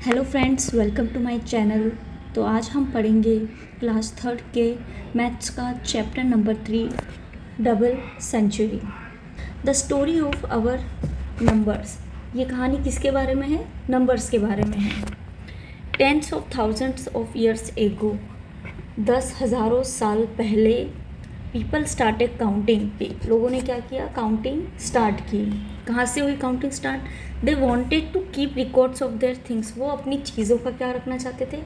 Hello friends, welcome to my channel. तो आज हम पढ़ेंगे क्लास थर्ड के मैथ्स का chapter number 3 double century the story of our numbers. ये कहानी किसके बारे में है? नंबर्स के बारे में है। Tens of thousands of years ago, 10,000 साल पहले पीपल स्टार्टेड काउंटिंग। लोगों ने क्या किया? काउंटिंग स्टार्ट की। कहाँ से हुई counting start? They wanted to keep records of their things. वो अपनी चीज़ों का क्या रखना चाहते थे?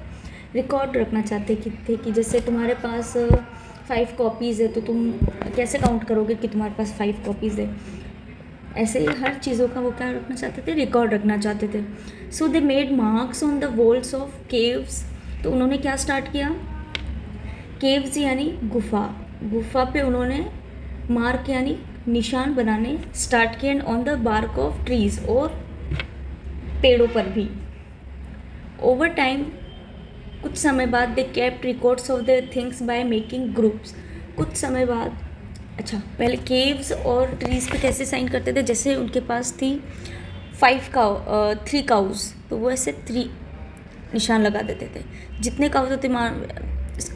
रिकॉर्ड रखना चाहते थे कि जैसे तुम्हारे पास 5 कॉपीज़ है तो तुम कैसे काउंट करोगे कि तुम्हारे पास 5 कॉपीज़ है। ऐसे ही हर चीज़ों का वो क्या रखना चाहते थे? रिकॉर्ड रखना चाहते थे। So they made marks on the walls of caves. तो उन्होंने क्या स्टार्ट किया? केव्स यानी गुफा पे उन्होंने मार्क यानी निशान बनाने स्टार्ट किए। And on the bark of trees, और पेड़ों पर भी। ओवर टाइम, कुछ समय बाद, they kept records of their things by making groups. कुछ समय बाद, अच्छा पहले केव्स और ट्रीज पे कैसे साइन करते थे? जैसे उनके पास थी 3 काउज, तो वो ऐसे 3 निशान लगा देते थे। जितने काउज होते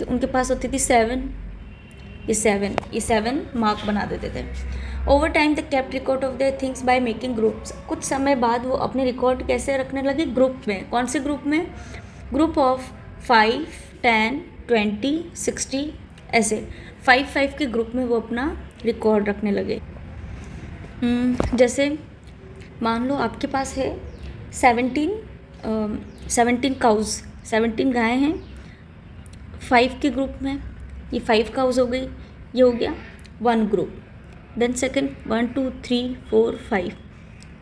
उनके पास होती थी 7, ये 7 मार्क बना देते थे। Over time the kept record of their things by making groups. कुछ समय बाद वो अपने रिकॉर्ड कैसे रखने लगे? ग्रुप में। कौन से ग्रुप में? ग्रुप ऑफ 5, 10, 20, 60, ऐसे 5 के ग्रुप में वो अपना रिकॉर्ड रखने लगे। जैसे मान लो आपके पास है 17 काउज, 17 गायें हैं 5 के ग्रुप में। ये 5 काउज हो गई, ये हो गया 1 group. Then second 1 2 3 4 5,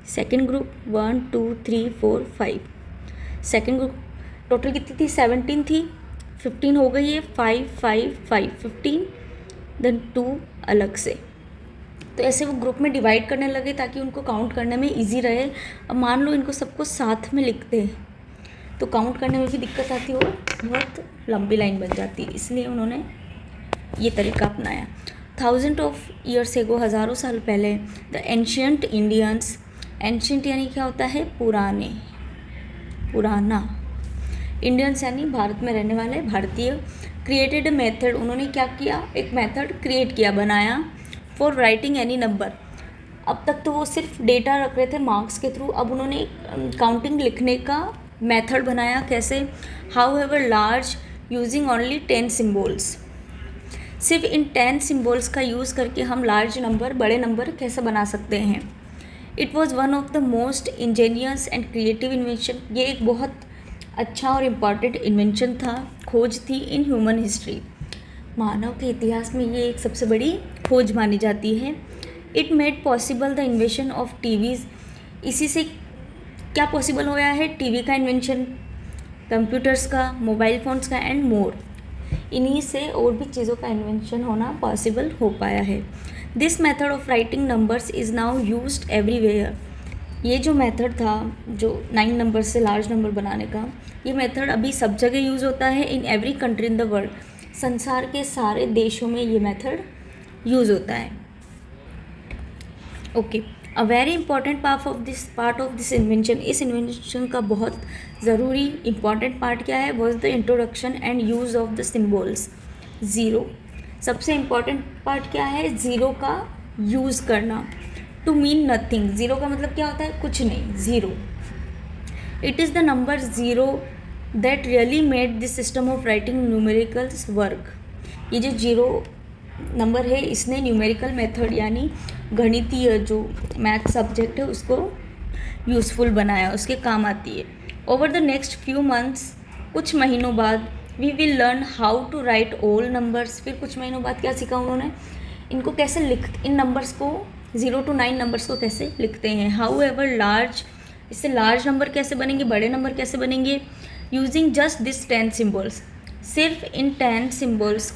second group 1 2 3 4 5, second group. Total कितनी थी? 17 थी, 15 हो गई है, 5 5 5 15, देन 2 अलग से। तो ऐसे वो ग्रुप में डिवाइड करने लगे ताकि उनको काउंट करने में इजी रहे। अब मान लो इनको सबको साथ में लिखते हैं तो काउंट करने में भी दिक्कत आती हो, बहुत लंबी लाइन बन जाती है, इसलिए उन्होंने ये तरीका अपनाया। 1000 ऑफ ईयर्स एगो, हज़ारों साल पहले, द एंशियंट इंडियंस। एंशियंट यानी क्या होता है? पुराना। इंडियंस यानी भारत में रहने वाले भारतीय। क्रिएटेड अ मेथड, उन्होंने क्या किया? एक मेथड क्रिएट किया, बनाया, फॉर राइटिंग एनी नंबर। अब तक तो वो सिर्फ डेटा रख रहे थे मार्क्स के थ्रू, अब उन्होंने काउंटिंग लिखने का मेथड बनाया। कैसे? How ever large, using only 10 symbols. सिर्फ इन 10 सिम्बोल्स का यूज़ करके हम लार्ज नंबर, बड़े नंबर कैसे बना सकते हैं। It was one of the most Angénieux and creative invention. ये एक बहुत अच्छा और इम्पॉर्टेंट इन्वेंशन था, खोज थी इन ह्यूमन हिस्ट्री। मानव के इतिहास में ये एक सबसे बड़ी खोज मानी जाती है। It made possible the invention of TVs. इसी से क्या पॉसिबल होया है? टीवी का इन्वेंशन, कंप्यूटर्स का, मोबाइल फ़ोन्स का, एंड मोर। इन्हीं से और भी चीज़ों का इन्वेंशन होना पॉसिबल हो पाया है। This method of writing numbers is now used everywhere. ये जो मेथड था, जो 9 नंबर से लार्ज नंबर बनाने का, ये मेथड अभी सब जगह यूज़ होता है। In every country in the world, संसार के सारे देशों में ये मेथड यूज़ होता है। Okay, a very important part of this invention. इस इन्वेंशन का बहुत ज़रूरी इंपॉर्टेंट पार्ट क्या है? Was the introduction and use of the symbols. Zero, सबसे इम्पॉर्टेंट पार्ट क्या है? ज़ीरो का यूज़ करना। टू मीन नथिंग, ज़ीरो का मतलब क्या होता है? कुछ नहीं, zero. It is the number zero that really made this system of writing numericals work. ये जो ज़ीरो नंबर है, इसने न्यूमेरिकल मेथड यानी गणितीय जो मैथ सब्जेक्ट है उसको यूज़फुल बनाया, उसके काम आती है। Over the next few months, कुछ महीनों बाद, we will learn how to write all numbers. फिर कुछ महीनों बाद क्या सीखा उन्होंने? इनको कैसे इन नंबर्स को 0 to 9 नंबर्स को कैसे लिखते हैं। हाउ एवर लार्ज, इससे लार्ज नंबर कैसे बनेंगे, बड़े नंबर कैसे बनेंगे? Using just this 10 symbols. सिर्फ इन 10 सिम्बॉल्स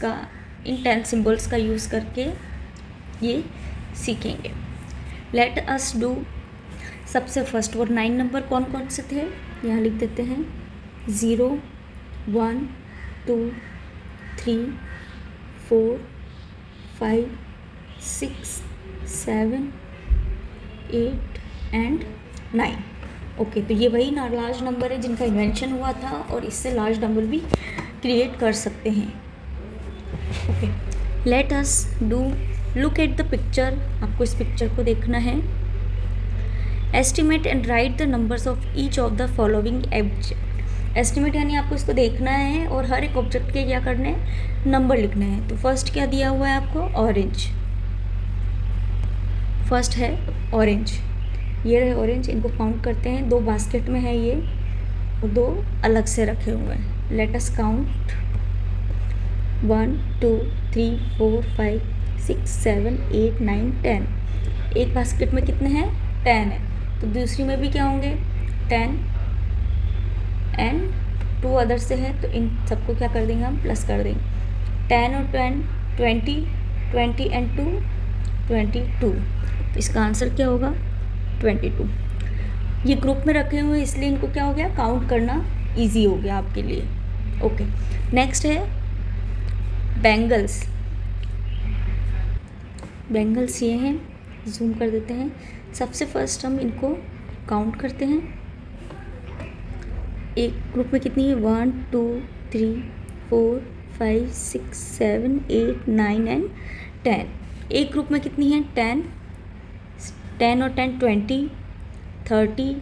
का यूज़ करके ये सीखेंगे। Let us do. सबसे फर्स्ट और 9 नंबर कौन कौन से थे? यहाँ लिख देते हैं। 0 1 2 3 4 5 6 7 8 एंड 9। ओके, तो ये वही लार्ज नंबर है जिनका इन्वेंशन हुआ था और इससे लार्ज नंबर भी क्रिएट कर सकते हैं। Okay, let us do look at the picture. आपको इस पिक्चर को देखना है। Estimate and right the numbers of each of the following object. Estimate यानी आपको इसको देखना है और हर एक ऑब्जेक्ट के क्या करने हैं, नंबर लिखने हैं। तो फर्स्ट क्या दिया हुआ है आपको, ऑरेंज। फर्स्ट है ऑरेंज, ये रहे ऑरेंज। इनको काउंट करते हैं, 2 बास्केट में है ये और 2 अलग से रखे हुए हैं। Let us count 1 2 3 4 5 6 7 8 9 10। एक बास्केट में कितने हैं, 10 है। तो दूसरी में भी क्या होंगे, 10 एंड 2 अदर से है, तो इन सबको क्या कर देंगे हम, प्लस कर देंगे। 10 और 10 20, 20 एंड 2 22। तो इसका आंसर क्या होगा, 22। ये ग्रुप में रखे हुए इसलिए इनको क्या हो गया, काउंट करना इजी हो गया आपके लिए। ओके, नेक्स्ट है बैंगल्स। बैंगल्स ये हैं, जूम कर देते हैं। सबसे फर्स्ट हम इनको काउंट करते हैं। एक ग्रुप में कितनी है, 1 2 3 4 5 6 7 8 9 एंड 10। एक ग्रुप में कितनी है, 10। 10 और 10 20 30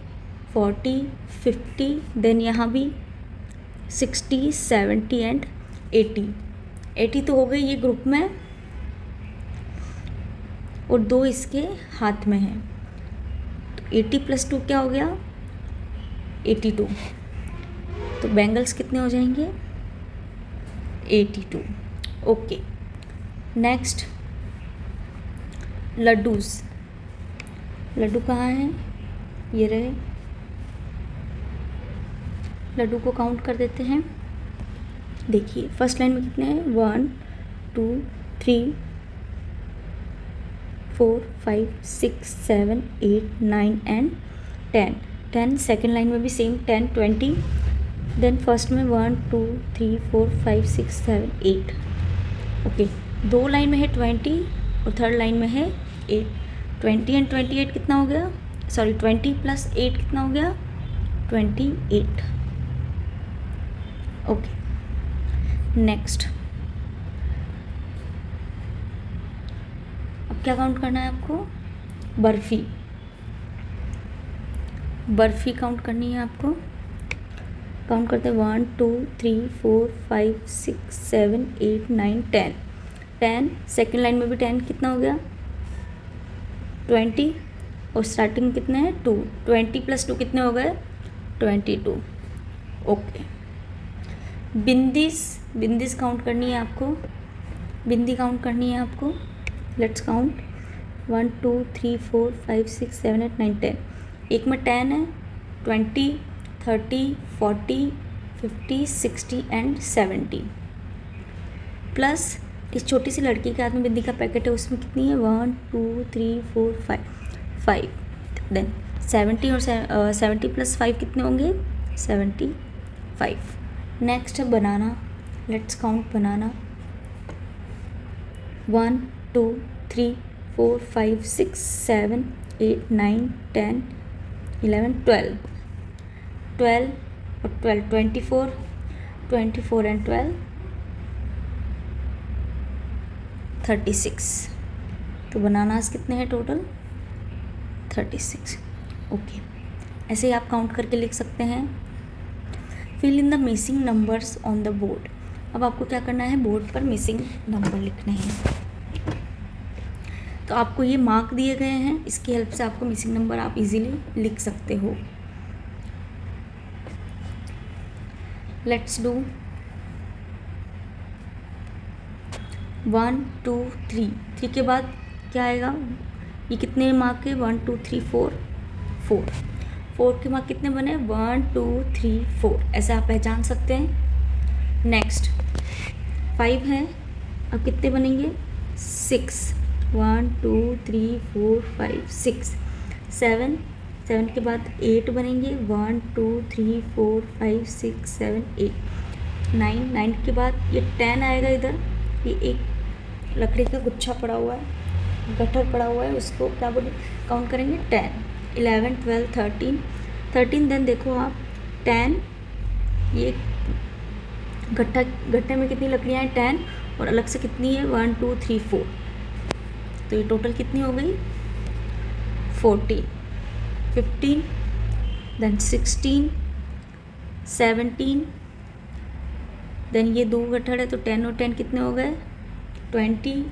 40 50, देन यहाँ भी 60 70 एंड 80। 80 तो हो गई ये ग्रुप में और 2 इसके हाथ में हैं। तो 80 + 2 क्या हो गया, 82। तो बैंगल्स कितने हो जाएंगे, 82। Okay, next laddus. लड्डू कहाँ हैं, ये रहे। लड्डू को काउंट कर देते हैं। देखिए फर्स्ट लाइन में कितने हैं, 1 2 3 4 5 6 7 8 9 एंड 10। 10 सेकेंड लाइन में भी सेम 10 20, देन फर्स्ट में 1 2 3 4 5 6 7 8। ओके, 2 लाइन में है 20 और थर्ड लाइन में है 8। 20 एंड 28 कितना हो गया, सॉरी 20 + 8 कितना हो गया, 28। ओके, नेक्स्ट अब क्या काउंट करना है आपको, बर्फ़ी। बर्फ़ी काउंट करनी है आपको। काउंट करते हैं 1 2 3 4 5 6 7 8 9 10। 10 सेकेंड लाइन में भी 10 कितना हो गया, 20 और स्टार्टिंग कितने हैं, 2। 20 + 2 कितने हो गए, 22। ओके, बिंदीस काउंट करनी है आपको। बिंदी काउंट करनी है आपको। Let's count 1 2 3 4 5 6 7 8 9 10। एक में 10 है, 20 30 40 50 60 एंड 70 प्लस इस छोटी सी लड़की के हाथ में बिंदी का पैकेट है, उसमें कितनी है, 1 2 3 4 5। देन 70 और 70 + 5 कितने होंगे, 75। नेक्स्ट है बनाना। लेट्स काउंट बनाना 1 2 3 4 5 6 7 8 9 10 11 12। 12 और 12 24, 24 एंड 12 36। तो बनानास कितने हैं टोटल, 36। ओके, ऐसे ही आप काउंट करके लिख सकते हैं। Fill in the missing numbers on the board. अब आपको क्या करना है, बोर्ड पर मिसिंग नंबर लिखने हैं। तो आपको ये मार्क दिए गए हैं, इसकी हेल्प से आपको मिसिंग नंबर आप इजीली लिख सकते हो। Let's do 1 2 3। 3 के बाद क्या आएगा, ये कितने मार्क के, 1 2 3 4 4। 4 के मार्क कितने बने, 1 2 3 4। ऐसे आप पहचान सकते हैं। नेक्स्ट 5 है, अब कितने बनेंगे, 6। 1 2 3 4 5 6। 7 के बाद 8 बनेंगे, 1 2 3 4 5 6 7 8। 9 के बाद ये 10 आएगा इधर। ये एक लकड़ी का गुच्छा पड़ा हुआ है, गट्ठर पड़ा हुआ है, उसको क्या बोले, काउंट करेंगे 10। 11 12 13 13 देन देखो आप 10, ये गट्ठे में कितनी लकड़ियाँ हैं 10, और अलग से कितनी है 1 2 3 4, तो ये टोटल कितनी हो गई 14, 15 देन 16, 17, देन ये 2 गट्ठर है तो 10 और 10 कितने हो गए 20,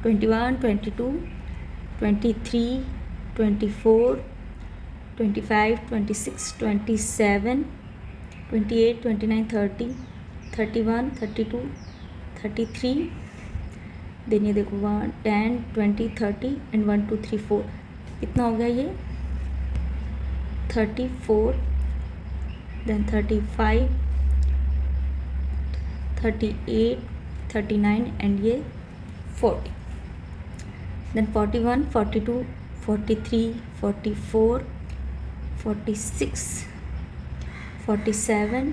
21, 22, 23, 24, 25, 26, 27, 28, 29, 30, 31, 32, 33, देन ये देखो 1 10 20 30 एंड 1 2 3 4, कितना हो गया ये 34, देन 35, 38, 39 एंड ये 40, then 41, 42, 43, 44, 46, 47,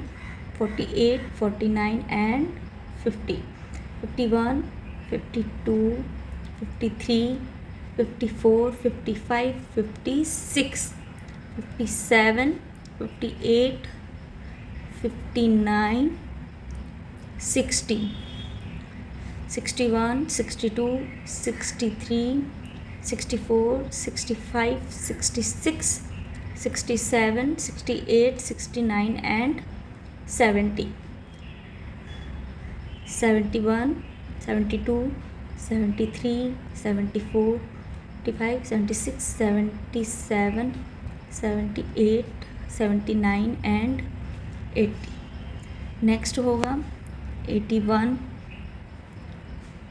48, 49 and 50, 51, 52, 53, 54, 55, 56, 57, 58, 59, 60, 61, 62, 63, 64, 65, 66, 67, 68, 69 and 70, 71, 72, 73, 74, 75, 76, 77, 78, 79 and 80. Next होगा 81,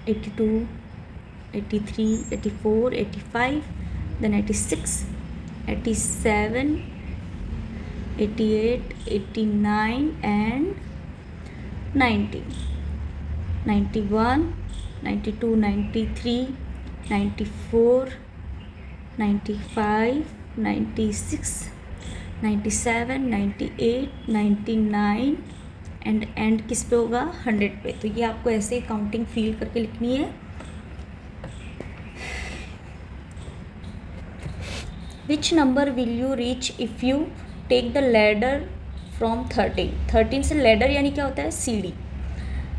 82, 83, 84, 85, then 86, 87, 88, 89 and 90, 91, 92, 93, 94, 95, 96, 97, 98, 99 एंड किस पे होगा 100 पे। तो ये आपको ऐसे काउंटिंग फील करके लिखनी है। Which number will you reach if you take the ladder from 13 से लैडर यानी क्या होता है सीढ़ी।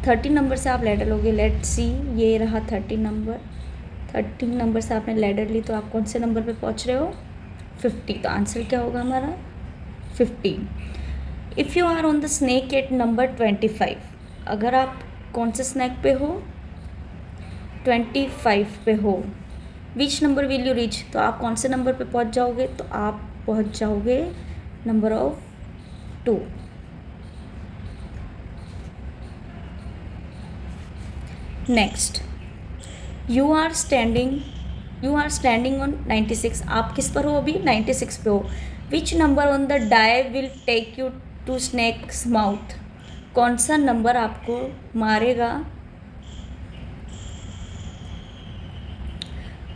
13 नंबर से आप लैडर लोगे, लेट सी ये रहा 13 नंबर। 13 नंबर से आपने लैडर ली तो आप कौन से नंबर पे पहुंच रहे हो 50। तो आंसर क्या होगा हमारा 15। If you are on the snake at number 25, अगर आप कौन से स्नैक पे हो 25 पे हो, which number will you reach, तो आप कौन से नंबर पे पहुंच जाओगे, तो आप पहुंच जाओगे number of 2। Next you are standing on 96, आप किस पर हो अभी 96 पे हो। Which number on the die will take you to snake's mouth, कौन सा नंबर आपको मारेगा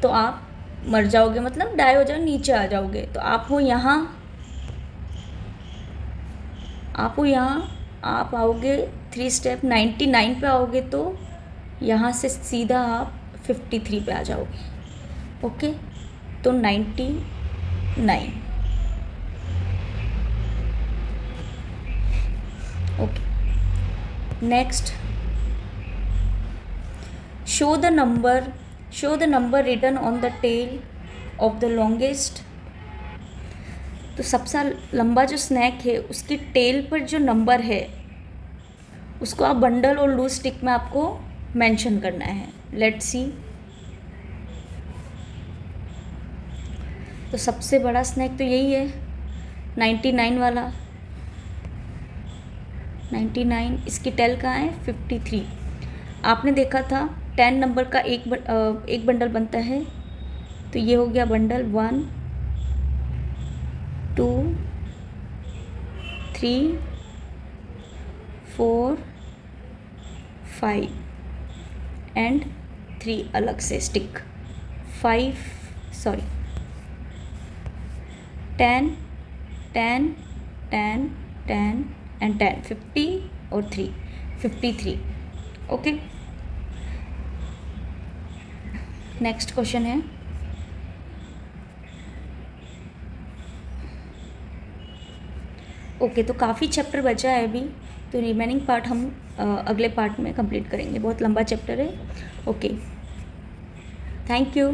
तो आप मर जाओगे, मतलब डाई हो जाओ नीचे आ जाओगे। तो आप हो यहाँ, आप आओगे 3 स्टेप 99 पे आओगे तो यहाँ से सीधा आप 53 पे आ जाओगे। ओके तो 99। Okay next show the number written on the tail of the longest. तो सबसे लंबा जो स्नैक है उसकी टेल पर जो नंबर है उसको आप बंडल और लूज स्टिक में आपको मेंशन करना है। लेट्स सी, तो सबसे बड़ा स्नैक तो यही है 99 वाला। 99 इसकी टेल कहाँ है 53। आपने देखा था 10 नंबर का एक बंडल बनता है, तो ये हो गया बंडल 1 2 3 4 5 एंड 3 अलग से स्टिक 10 10 10 10 एंड 10 50 और 3 53। ओके नेक्स्ट क्वेश्चन है ओके, तो काफ़ी चैप्टर बचा है अभी, तो रिमेनिंग पार्ट हम अगले पार्ट में कंप्लीट करेंगे। बहुत लंबा चैप्टर है। Okay, thank you.